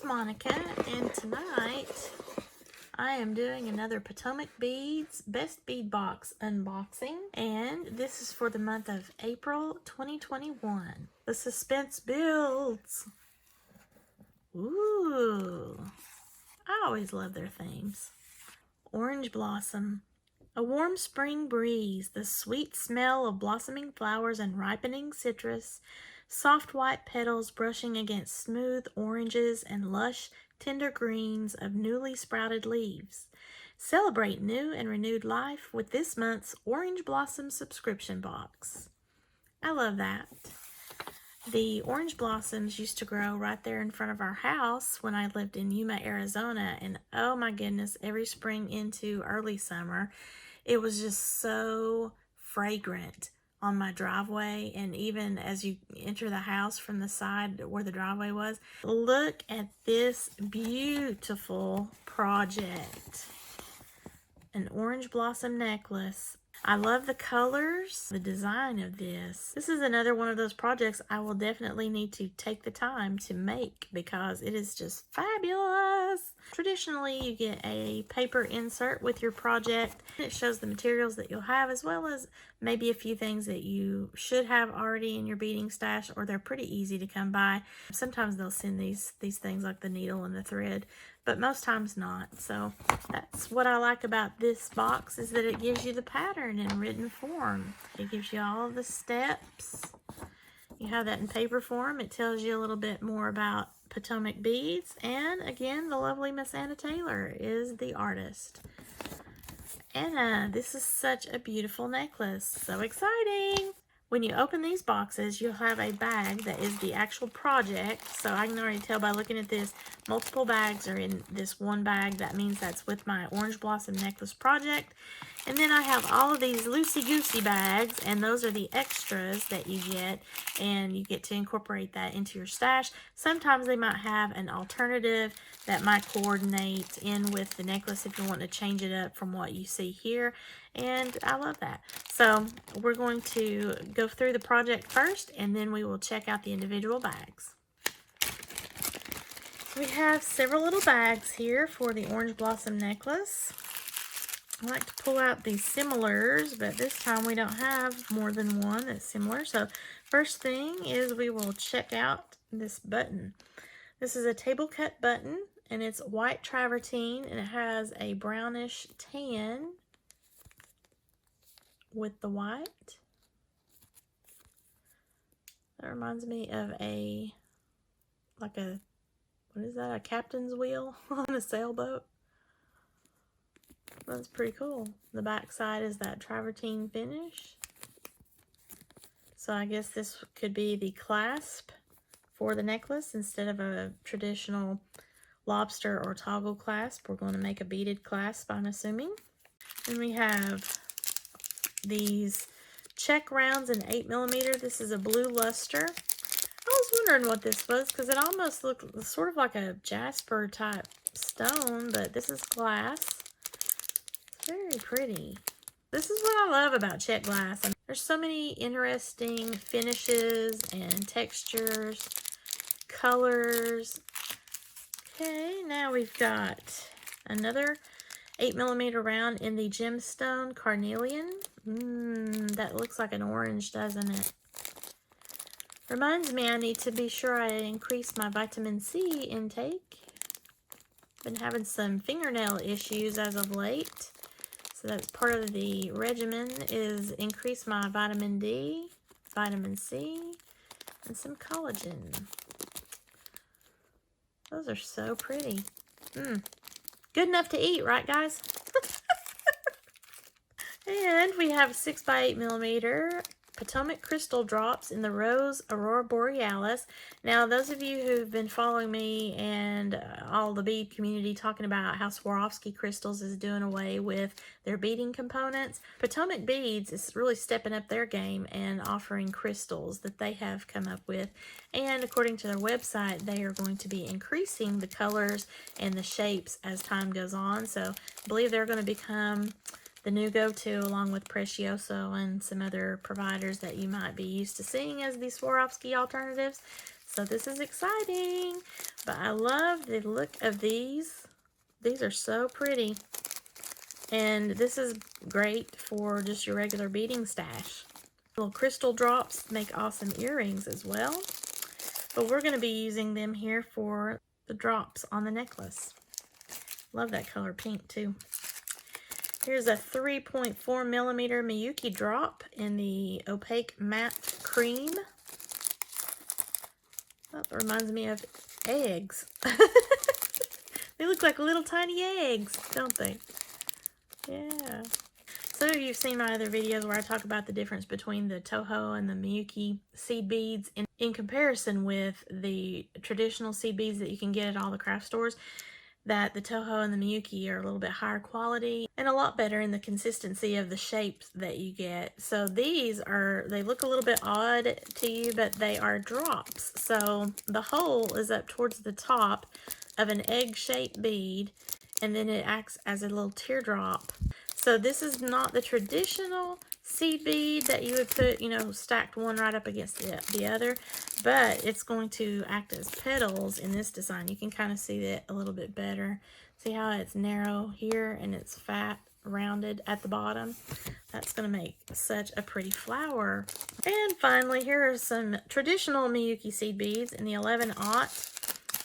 is Monica, and tonight I am doing another Potomac Beads Best Bead Box unboxing, and this is for the month of April 2021. The suspense builds. Ooh, I always love their themes. Orange Blossom. A warm spring breeze, the sweet smell of blossoming flowers and ripening citrus, soft white petals brushing against smooth oranges and lush, tender greens of newly sprouted leaves. Celebrate new and renewed life with this month's Orange Blossom subscription box. I love that. The orange blossoms used to grow right there in front of our house when I lived in Yuma, Arizona, and oh my goodness, every spring into early summer, it was just so fragrant on my driveway, and even as you enter the house from the side where the driveway was. Look at this beautiful project. An orange blossom necklace. I love the colors, the design of this. This is another one of those projects I will definitely need to take the time to make because it is just fabulous. Traditionally, you get a paper insert with your project. It shows the materials that you'll have as well as maybe a few things that you should have already in your beading stash, or they're pretty easy to come by. Sometimes they'll send these things like the needle and the thread, but most times not. So that's what I like about this box, is that it gives you the pattern in written form. It gives you all the steps. You have that in paper form. It tells you a little bit more about Potomac Beads. And again, the lovely Miss Anna Taylor is the artist. Anna, this is such a beautiful necklace. So exciting! When you open these boxes, you'll have a bag that is the actual project. So I can already tell by looking at this, multiple bags are in this one bag. That means that's with my Orange Blossom Necklace project. And then I have all of these loosey-goosey bags, and those are the extras that you get, and you get to incorporate that into your stash. Sometimes they might have an alternative that might coordinate in with the necklace if you want to change it up from what you see here, and I love that. So we're going to go through the project first, and then we will check out the individual bags. We have several little bags here for the Orange Blossom Necklace. I like to pull out these similars, but this time we don't have more than one that's similar. So first thing is we will check out this button. This is a table cut button, and it's white travertine, and it has a brownish tan with the white. That reminds me of what is that, a captain's wheel on a sailboat. That's pretty cool. The back side is that travertine finish. So I guess this could be the clasp for the necklace. Instead of a traditional lobster or toggle clasp, we're going to make a beaded clasp, I'm assuming. Then we have these check rounds in 8mm. This is a blue luster. I was wondering what this was because it almost looked sort of like a jasper type stone, but this is glass. Very pretty. This is what I love about check glass. There's so many interesting finishes and textures, colors. Okay, now we've got another 8mm round in the gemstone carnelian. That looks like an orange, doesn't it? Reminds me I need to be sure I increase my vitamin C intake. Been having some fingernail issues as of late. So that's part of the regimen, is increase my vitamin D, vitamin C, and some collagen. Those are so pretty. Good enough to eat, right guys? And we have 6x8mm Potomac crystal drops in the rose Aurora Borealis. Now, those of you who've been following me and all the bead community talking about how Swarovski Crystals is doing away with their beading components, Potomac Beads is really stepping up their game and offering crystals that they have come up with. And according to their website, they are going to be increasing the colors and the shapes as time goes on. So I believe they're going to become the new go-to, along with Precioso and some other providers that you might be used to seeing as the Swarovski alternatives. So this is exciting, but I love the look of these. These are so pretty. And this is great for just your regular beading stash. Little crystal drops make awesome earrings as well. But we're going to be using them here for the drops on the necklace. Love that color pink too. Here's a 3.4 millimeter Miyuki drop in the opaque matte cream. That reminds me of eggs. They look like little tiny eggs, don't they? Yeah. So you've seen my other videos where I talk about the difference between the Toho and the Miyuki seed beads in comparison with the traditional seed beads that you can get at all the craft stores. That the Toho and the Miyuki are a little bit higher quality and a lot better in the consistency of the shapes that you get. So these they look a little bit odd to you, but they are drops. So the hole is up towards the top of an egg-shaped bead, and then it acts as a little teardrop. So this is not the traditional seed bead that you would put, you know, stacked one right up against the other, but it's going to act as petals in this design. You can kind of see that a little bit better. See how it's narrow here and it's fat, rounded at the bottom? That's going to make such a pretty flower. And finally, here are some traditional Miyuki seed beads in the 11/aught,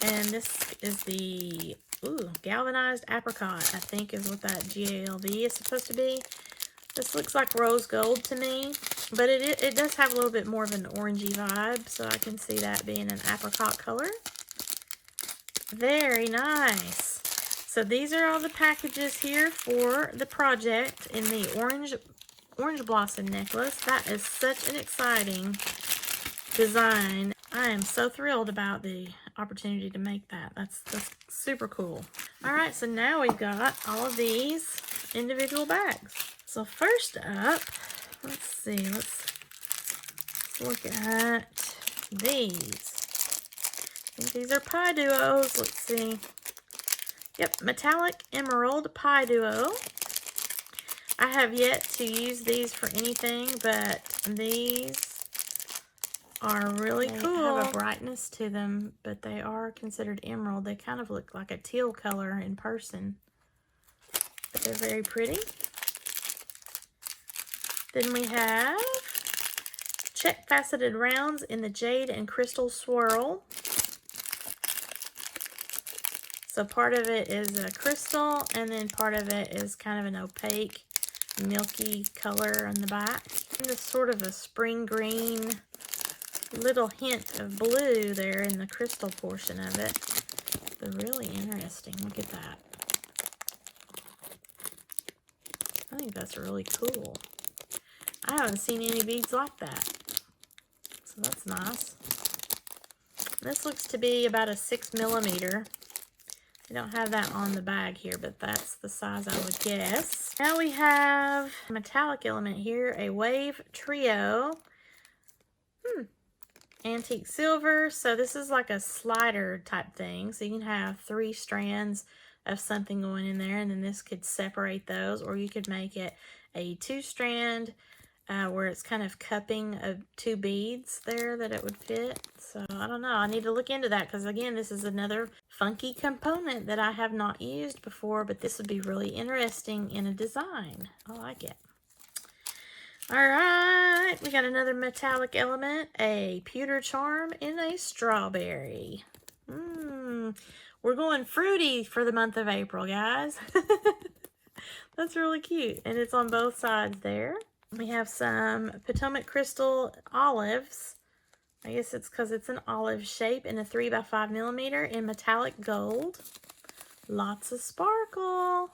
and this is the galvanized apricot, I think is what that GALV is supposed to be. This looks like rose gold to me, but it does have a little bit more of an orangey vibe, so I can see that being an apricot color. Very nice. So these are all the packages here for the project in the orange blossom necklace. That is such an exciting design. I am so thrilled about the opportunity to make that. That's super cool. All right, so now we've got all of these individual bags. So first up, let's see, let's look at these. I think these are pie duos. Let's see. Yep, metallic emerald pie duo. I have yet to use these for anything, but these are really cool. They have a brightness to them, but they are considered emerald. They kind of look like a teal color in person, but they're very pretty. Then we have check faceted rounds in the jade and crystal swirl. So part of it is a crystal, and then part of it is kind of an opaque, milky color on the back. And this sort of a spring green, little hint of blue there in the crystal portion of it. They're really interesting. Look at that. I think that's really cool. I haven't seen any beads like that. So that's nice. This looks to be about a 6 millimeter. I don't have that on the bag here, but that's the size I would guess. Now we have a metallic element here, a wave trio. Antique silver. So this is like a slider type thing. So you can have 3 strands of something going in there, and then this could separate those, or you could make it a 2-strand where it's kind of cupping of 2 beads there that it would fit. So I don't know. I need to look into that because, again, this is another funky component that I have not used before, but this would be really interesting in a design. I like it. All right, we got another metallic element, a pewter charm in a strawberry. We're going fruity for the month of April, guys. That's really cute, and it's on both sides there. We have some Potomac crystal olives. I guess it's because it's an olive shape in a 3x5 millimeter in metallic gold. Lots of sparkle.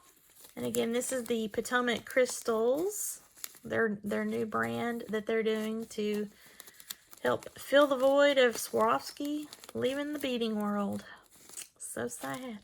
And again, this is the Potomac crystals. Their new brand that they're doing to help fill the void of Swarovski leaving the beading world. So sad.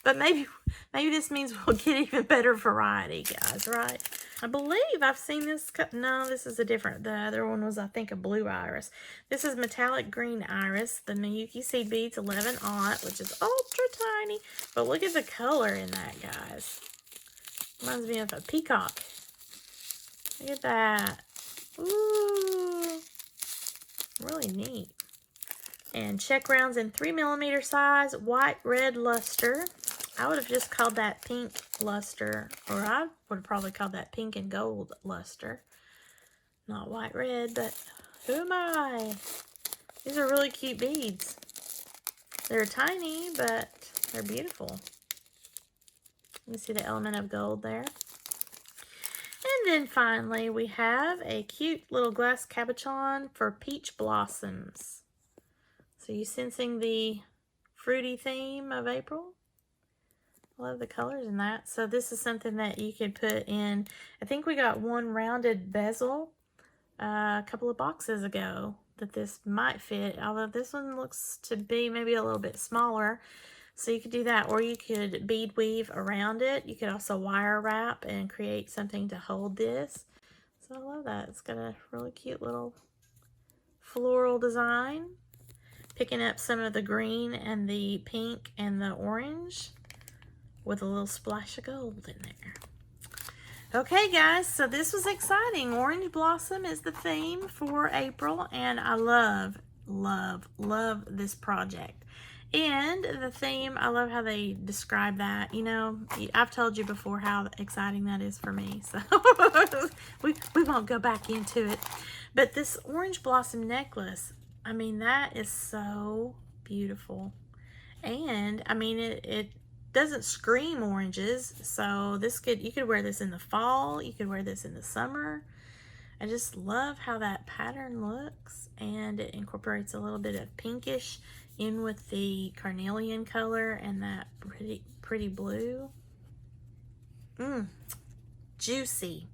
But maybe this means we'll get even better variety, guys, right? I believe I've seen this. No, this is a different. The other one was, I think, a blue iris. This is metallic green iris, the Miyuki seed beads 11/aught, which is ultra tiny. But look at the color in that, guys. Reminds me of a peacock. Look at that. Ooh. Really neat. And check rounds in 3mm size, white red luster. I would have just called that pink luster, or I would have probably called that pink and gold luster. Not white red, but who am I? These are really cute beads. They're tiny, but they're beautiful. You see the element of gold there. And then finally, we have a cute little glass cabochon for peach blossoms. So you sensing the fruity theme of April? I love the colors in that. So this is something that you could put in. I think we got one rounded bezel a couple of boxes ago that this might fit, although this one looks to be maybe a little bit smaller. So you could do that, or you could bead weave around it. You could also wire wrap and create something to hold this. So I love that. It's got a really cute little floral design, picking up some of the green and the pink and the orange with a little splash of gold in there. Okay guys, so this was exciting. Orange blossom is the theme for April, and I love, love, love this project. And the theme, I love how they describe that. You know, I've told you before how exciting that is for me, so we won't go back into it. But this orange blossom necklace, I mean, that is so beautiful. And I mean, it doesn't scream oranges, so you could wear this in the fall, you could wear this in the summer. I just love how that pattern looks, and it incorporates a little bit of pinkish in with the carnelian color and that pretty blue. Juicy.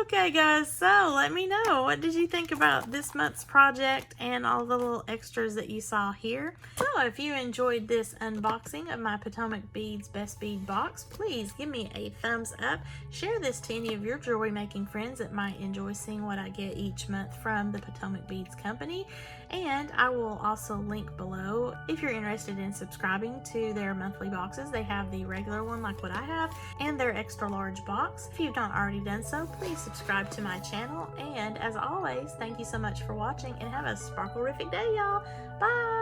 Okay guys, so let me know, what did you think about this month's project and all the little extras that you saw here? So if you enjoyed this unboxing of my Potomac Beads Best Bead Box, please give me a thumbs up. Share this to any of your jewelry making friends that might enjoy seeing what I get each month from the Potomac Beads Company. And I will also link below if you're interested in subscribing to their monthly boxes. They have the regular one like what I have, and their extra large box. If you've not already done so, please subscribe to my channel. And as always, thank you so much for watching, and have a sparkle-rific day, y'all. Bye!